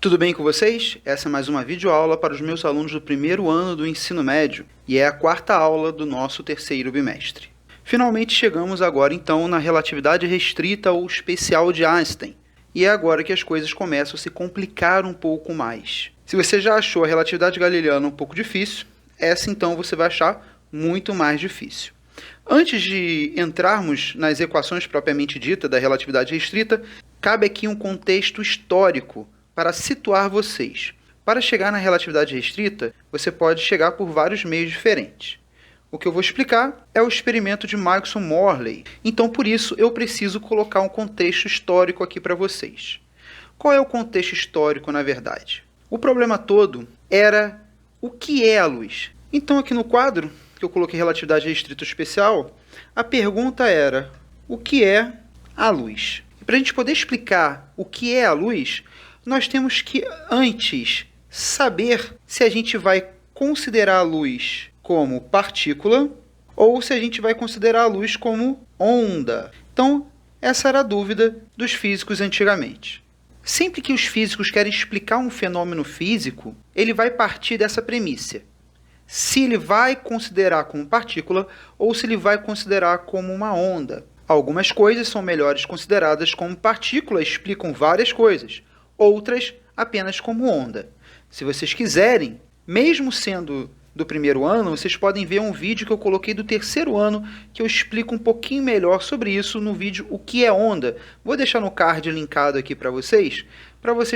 Tudo bem com vocês? Essa é mais uma videoaula para os meus alunos do primeiro ano do ensino médio e é a quarta aula do nosso terceiro bimestre. Finalmente chegamos agora então na relatividade restrita ou especial de Einstein e é agora que as coisas começam a se complicar um pouco mais. Se você já achou a relatividade galileana um pouco difícil, essa então você vai achar muito mais difícil. Antes de entrarmos nas equações propriamente ditas da relatividade restrita, cabe aqui um contexto histórico para situar vocês. Para chegar na relatividade restrita, você pode chegar por vários meios diferentes. O que eu vou explicar é o experimento de Michelson-Morley. Então, por isso, eu preciso colocar um contexto histórico aqui para vocês. Qual é o contexto histórico, na verdade? O problema todo era o que é a luz. Então, aqui no quadro, que eu coloquei relatividade restrita especial, a pergunta era: o que é a luz? E para a gente poder explicar o que é a luz, nós temos que, antes, saber se a gente vai considerar a luz como partícula ou se a gente vai considerar a luz como onda. Então, essa era a dúvida dos físicos antigamente. Sempre que os físicos querem explicar um fenômeno físico, ele vai partir dessa premissa: se ele vai considerar como partícula ou se ele vai considerar como uma onda. Algumas coisas são melhores consideradas como partícula, explicam várias coisas. Outras apenas como onda. Se vocês quiserem, mesmo sendo do primeiro ano, vocês podem ver um vídeo que eu coloquei do terceiro ano, que eu explico um pouquinho melhor sobre isso no vídeo O que é onda. Vou deixar no card linkado aqui para vocês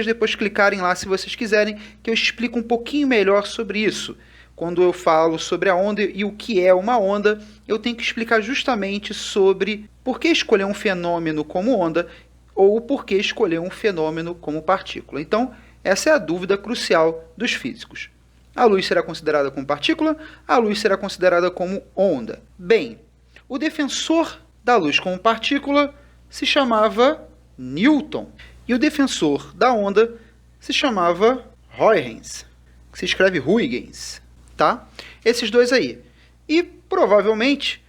depois clicarem lá se vocês quiserem, que eu explico um pouquinho melhor sobre isso. Quando eu falo sobre a onda e o que é uma onda, eu tenho que explicar justamente sobre por que escolher um fenômeno como onda ou por que escolher um fenômeno como partícula. Então, essa é a dúvida crucial dos físicos. A luz será considerada como partícula, a luz será considerada como onda. Bem, o defensor da luz como partícula se chamava Newton, e o defensor da onda se chamava Huygens, que se escreve Huygens, tá? Esses dois aí. E, provavelmente,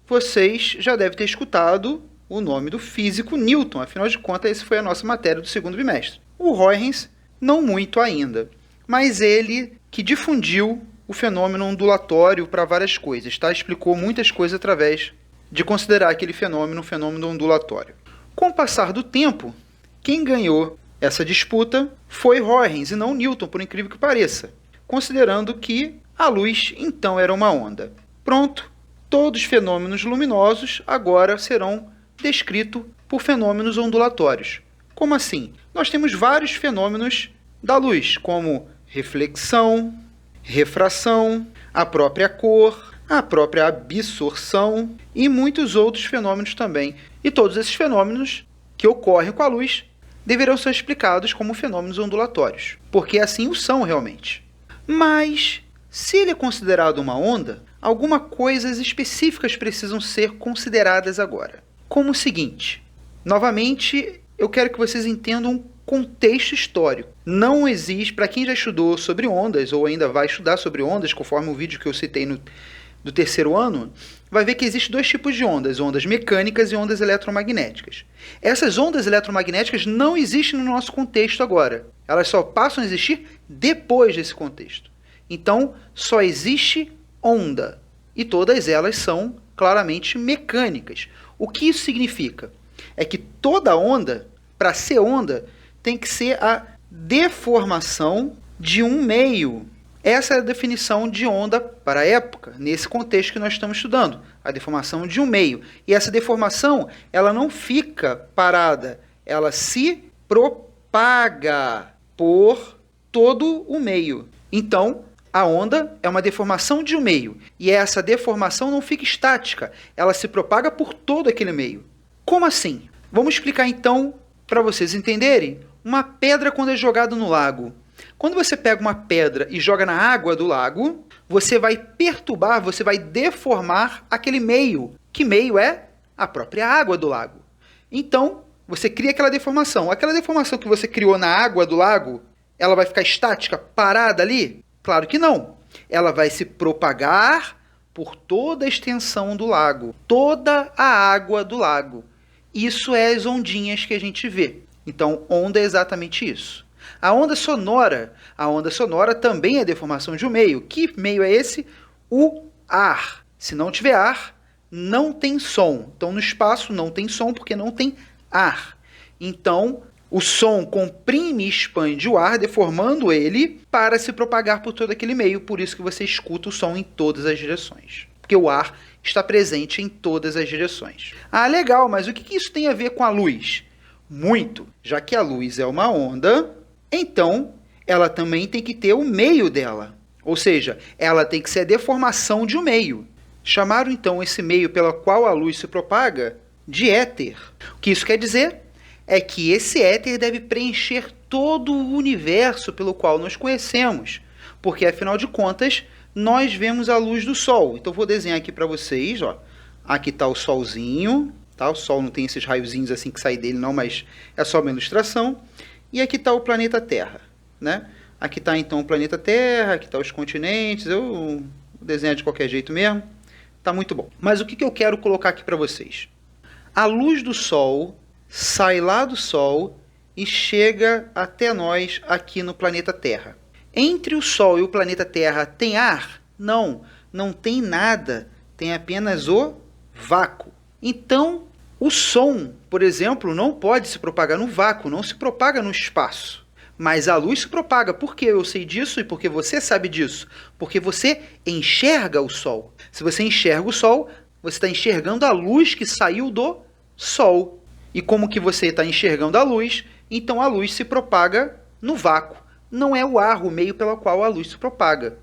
vocês já devem ter escutado o nome do físico Newton, afinal de contas, essa foi a nossa matéria do segundo bimestre. O Huygens, não muito ainda, mas ele que difundiu o fenômeno ondulatório para várias coisas, tá? Explicou muitas coisas através de considerar aquele fenômeno um fenômeno ondulatório. Com o passar do tempo, quem ganhou essa disputa foi Huygens e não Newton, por incrível que pareça, considerando que a luz então era uma onda. Pronto, todos os fenômenos luminosos agora serão descritos por fenômenos ondulatórios. Como assim? Nós temos vários fenômenos da luz, como reflexão, refração, a própria cor, a própria absorção e muitos outros fenômenos também. E todos esses fenômenos que ocorrem com a luz deverão ser explicados como fenômenos ondulatórios, porque assim o são realmente. Mas, se ele é considerado uma onda, algumas coisas específicas precisam ser consideradas agora. Como o seguinte: novamente, eu quero que vocês entendam um contexto histórico. Não existe, para quem já estudou sobre ondas, ou ainda vai estudar sobre ondas, conforme o vídeo que eu citei do terceiro ano, vai ver que existem dois tipos de ondas: ondas mecânicas e ondas eletromagnéticas. Essas ondas eletromagnéticas não existem no nosso contexto agora. Elas só passam a existir depois desse contexto. Então, só existe onda. E todas elas são claramente mecânicas. O que isso significa? É que toda onda, para ser onda, tem que ser a deformação de um meio. Essa é a definição de onda para a época, nesse contexto que nós estamos estudando. A deformação de um meio. E essa deformação, ela não fica parada. Ela se propaga por todo o meio. Então, a onda é uma deformação de um meio. E essa deformação não fica estática. Ela se propaga por todo aquele meio. Como assim? Vamos explicar então, para vocês entenderem, uma pedra quando é jogada no lago. Quando você pega uma pedra e joga na água do lago, você vai perturbar, você vai deformar aquele meio. Que meio é? A própria água do lago. Então, você cria aquela deformação. Aquela deformação que você criou na água do lago, ela vai ficar estática, parada ali? Claro que não. Ela vai se propagar por toda a extensão do lago, toda a água do lago. Isso é as ondinhas que a gente vê. Então, onda é exatamente isso. A onda sonora também é deformação de um meio. Que meio é esse? O ar. Se não tiver ar, não tem som. Então, no espaço não tem som porque não tem ar. Então, o som comprime e expande o ar, deformando ele para se propagar por todo aquele meio. Por isso que você escuta o som em todas as direções. Porque o ar está presente em todas as direções. Ah, legal, mas o que isso tem a ver com a luz? Muito. Já que a luz é uma onda, então ela também tem que ter o meio dela. Ou seja, ela tem que ser a deformação de um meio. Chamaram então esse meio pela qual a luz se propaga de éter. O que isso quer dizer? É que esse éter deve preencher todo o universo pelo qual nós conhecemos. Porque, afinal de contas, nós vemos a luz do Sol. Então, vou desenhar aqui para vocês. Ó. Aqui está o Solzinho. Tá? O Sol não tem esses raiozinhos assim que saem dele, não, mas é só uma ilustração. E aqui está o planeta Terra. Né? Aqui está, então, o planeta Terra. Aqui estão os continentes. Eu vou desenhar de qualquer jeito mesmo. Tá muito bom. Mas o que eu quero colocar aqui para vocês? A luz do Sol sai lá do Sol e chega até nós aqui no planeta Terra. Entre o Sol e o planeta Terra tem ar? Não, não tem nada. Tem apenas o vácuo. Então, o som, por exemplo, não pode se propagar no vácuo, não se propaga no espaço. Mas a luz se propaga. Por que eu sei disso e porque você sabe disso? Porque você enxerga o Sol. Se você enxerga o Sol, você está enxergando a luz que saiu do Sol. E como que você está enxergando a luz, então a luz se propaga no vácuo. Não é o ar o meio pelo qual a luz se propaga.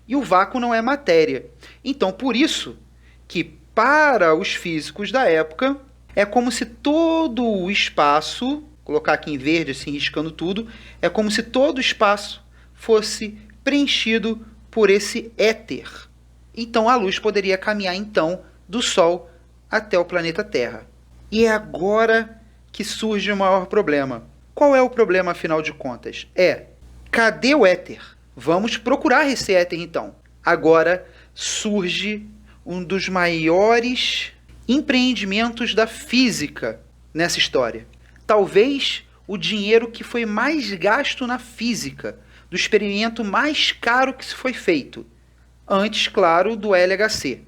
E o vácuo não é matéria. Então, por isso que para os físicos da época, é como se todo o espaço, colocar aqui em verde, assim, riscando tudo, é como se todo o espaço fosse preenchido por esse éter. Então, a luz poderia caminhar, então, do Sol até o planeta Terra. E é agora que surge o maior problema. Qual é o problema, afinal de contas? Cadê o éter? Vamos procurar esse éter, então. Agora surge um dos maiores empreendimentos da física nessa história. Talvez o dinheiro que foi mais gasto na física, do experimento mais caro que se foi feito. Antes, claro, do LHC,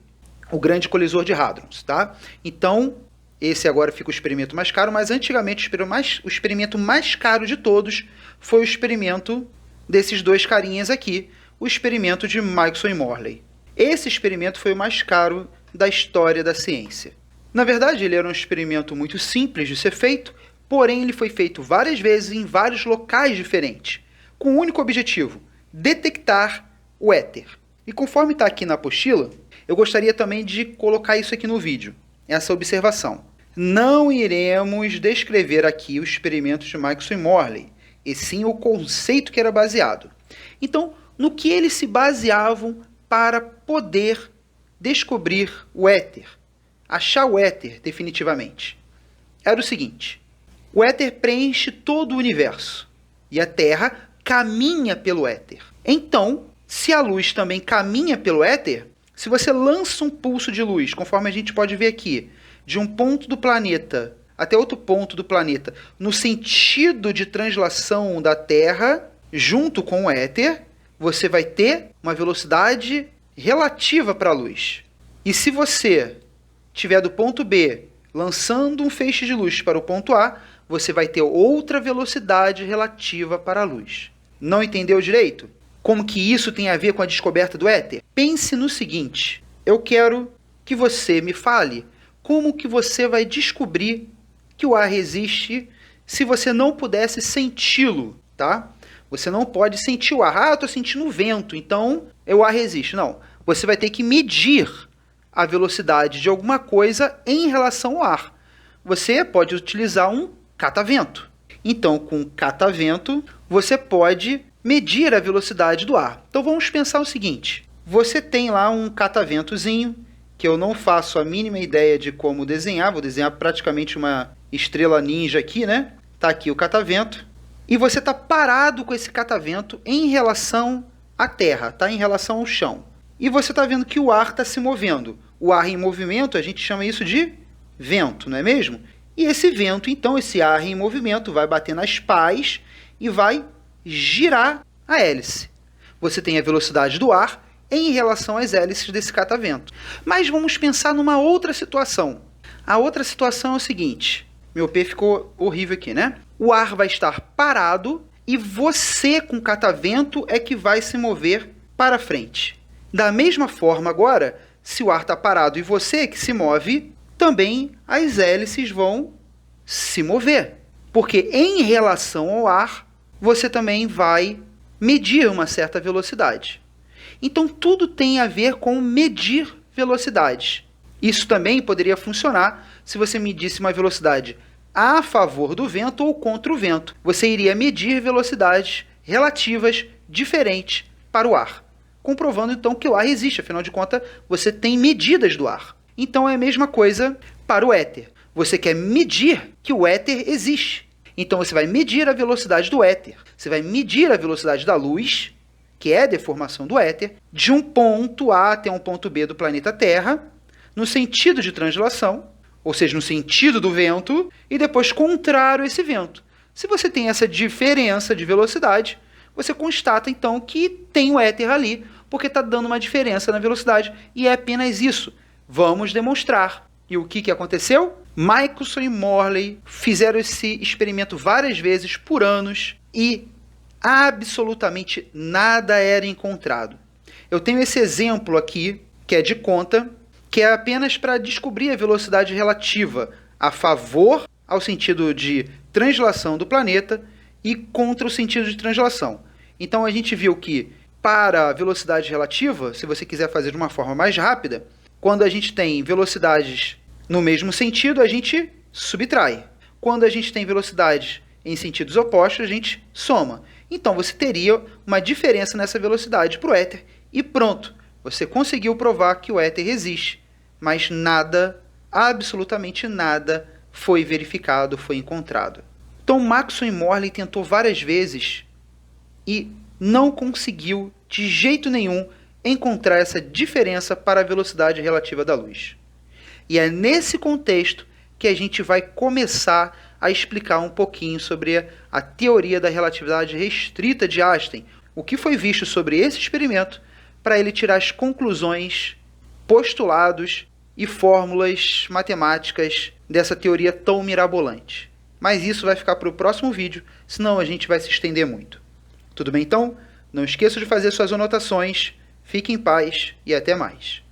o Grande Colisor de Hadrons, tá? Então, esse agora fica o experimento mais caro, mas antigamente o experimento mais caro de todos foi o experimento desses dois carinhas aqui, o experimento de Mixon e Morley. Esse experimento foi o mais caro da história da ciência. Na verdade, ele era um experimento muito simples de ser feito, porém ele foi feito várias vezes em vários locais diferentes, com o único objetivo, detectar o éter. E conforme está aqui na apostila, eu gostaria também de colocar isso aqui no vídeo, essa observação. Não iremos descrever aqui o experimento de Mixon e Morley, e sim o conceito que era baseado. Então, no que eles se baseavam para poder descobrir o éter, achar o éter definitivamente? Era o seguinte: o éter preenche todo o universo e a Terra caminha pelo éter. Então, se a luz também caminha pelo éter, se você lança um pulso de luz, conforme a gente pode ver aqui, de um ponto do planeta até outro ponto do planeta, no sentido de translação da Terra, junto com o éter, você vai ter uma velocidade relativa para a luz. E se você estiver do ponto B, lançando um feixe de luz para o ponto A, você vai ter outra velocidade relativa para a luz. Não entendeu direito? Como que isso tem a ver com a descoberta do éter? Pense no seguinte: eu quero que você me fale como que você vai descobrir que o ar existe se você não pudesse senti-lo, tá? Você não pode sentir o ar. Ah, eu estou sentindo o vento, então o ar existe. Não, você vai ter que medir a velocidade de alguma coisa em relação ao ar. Você pode utilizar um catavento. Então, com o catavento, você pode medir a velocidade do ar. Então, vamos pensar o seguinte: você tem lá um cataventozinho, que eu não faço a mínima ideia de como desenhar. Vou desenhar praticamente uma estrela ninja aqui, né? Tá aqui o catavento. E você está parado com esse catavento em relação à Terra, tá? Em relação ao chão. E você está vendo que o ar está se movendo. O ar em movimento, a gente chama isso de vento, não é mesmo? E esse vento, então, esse ar em movimento, vai bater nas pás e vai girar a hélice. Você tem a velocidade do ar em relação às hélices desse catavento. Mas vamos pensar numa outra situação. A outra situação é o seguinte. Meu P ficou horrível aqui, né? O ar vai estar parado e você, com o catavento, é que vai se mover para frente. Da mesma forma, agora, se o ar está parado e você que se move, também as hélices vão se mover. Porque em relação ao ar, você também vai medir uma certa velocidade. Então, tudo tem a ver com medir velocidades. Isso também poderia funcionar se você medisse uma velocidade a favor do vento ou contra o vento. Você iria medir velocidades relativas diferentes para o ar, comprovando então que o ar existe. Afinal de contas, você tem medidas do ar. Então, é a mesma coisa para o éter. Você quer medir que o éter existe. Então, você vai medir a velocidade do éter. Você vai medir a velocidade da luz, que é a deformação do éter, de um ponto A até um ponto B do planeta Terra, no sentido de translação, ou seja, no sentido do vento, e depois contrário a esse vento. Se você tem essa diferença de velocidade, você constata então que tem o éter ali, porque está dando uma diferença na velocidade, e é apenas isso. Vamos demonstrar. E o que aconteceu? Michelson e Morley fizeram esse experimento várias vezes por anos e absolutamente nada era encontrado. Eu tenho esse exemplo aqui, que é de conta, que é apenas para descobrir a velocidade relativa a favor ao sentido de translação do planeta e contra o sentido de translação. Então a gente viu que para a velocidade relativa, se você quiser fazer de uma forma mais rápida, quando a gente tem velocidades no mesmo sentido, a gente subtrai. Quando a gente tem velocidades em sentidos opostos, a gente soma. Então você teria uma diferença nessa velocidade para o éter e pronto. Você conseguiu provar que o éter existe, mas nada, absolutamente nada, foi verificado, foi encontrado. Então Maxwell e Morley tentou várias vezes e não conseguiu de jeito nenhum encontrar essa diferença para a velocidade relativa da luz. E é nesse contexto que a gente vai começar a explicar um pouquinho sobre a teoria da relatividade restrita de Einstein, o que foi visto sobre esse experimento, para ele tirar as conclusões, postulados e fórmulas matemáticas dessa teoria tão mirabolante. Mas isso vai ficar para o próximo vídeo, senão a gente vai se estender muito. Tudo bem então? Não esqueça de fazer suas anotações, fique em paz e até mais.